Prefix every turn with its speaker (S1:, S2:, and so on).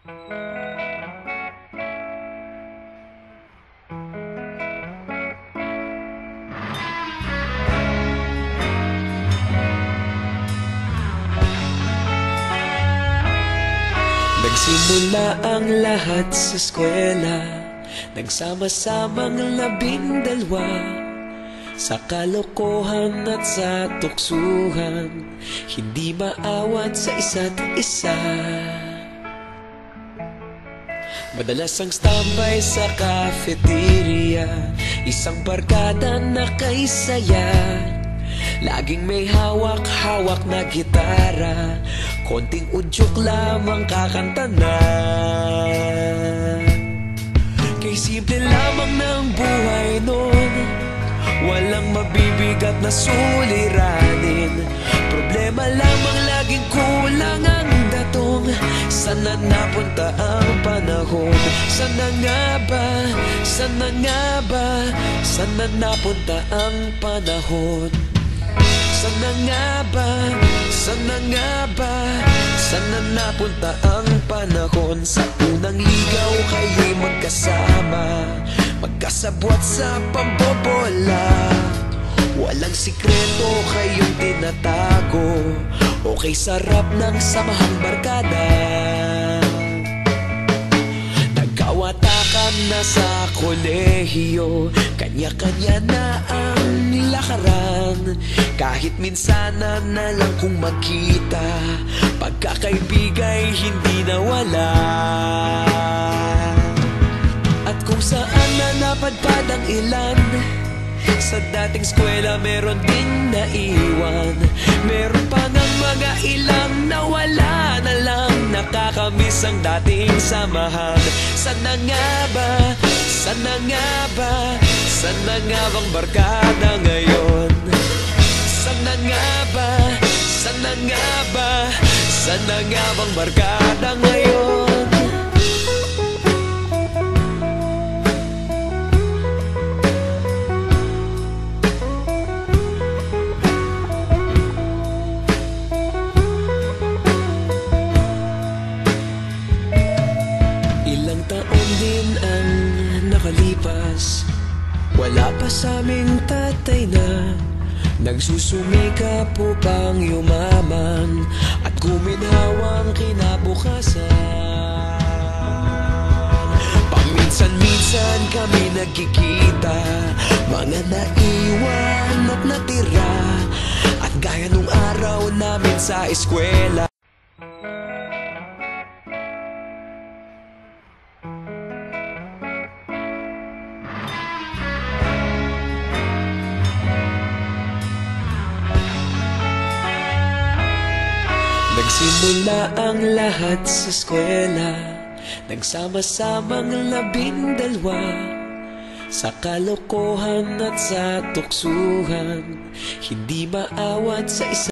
S1: Nagsimula ang lahat sa eskwela, nagsama-samang 12, sa kalokohan at sa tuksuhan, hindi maawat sa isa't isa. Madalas ang standby sa cafeteria, isang barkada na kay saya. Laging may hawak-hawak na gitara, konting udyok lamang kakanta na. Kay simple lamang ng buhay nun, walang mabibigat na suliranin. Problema lamang laging kulang ang datong. Sana napunta ang panahon? Sana nga ba? Sana nga ba? Sana napunta ang panahon? Sana nga ba? Sana nga ba? Sana napunta ang panahon? Sa unang ligaw kayo'y magkasama, magkasabwat sa pambobola. Walang sikreto kayong tinatago, okay sarap ng samahang barkada. Nagkawatakan na sa kolehiyo, kanya-kanya na ang lakaran. Kahit minsan na lang kung magkita, pagkakaibigay hindi nawala. At kung saan na napadpad ang ilan, sa dating eskwela meron din naiwan. Meron pa ng mga ilang nawala na lang, nakakamiss ang dating samahan. Sana nga ba? Sana nga ba? Sana nga bang barkada ngayon? Sana nga ba? Sana nga ba? Sana nga bang barkada ngayon? Ilang taon din ang nakalipas, wala pa sa aming tatay na nagsusumikap upang yumaman at guminhawang kinabukasan. Paminsan-minsan kami nagkikita, mga naiwan at natira, at gaya nung araw namin sa eskwela. Nagsimula ang lahat sa eskwela, nagsama-samang 12, sa kalokohan at sa tuksuhan, hindi maawat sa isa.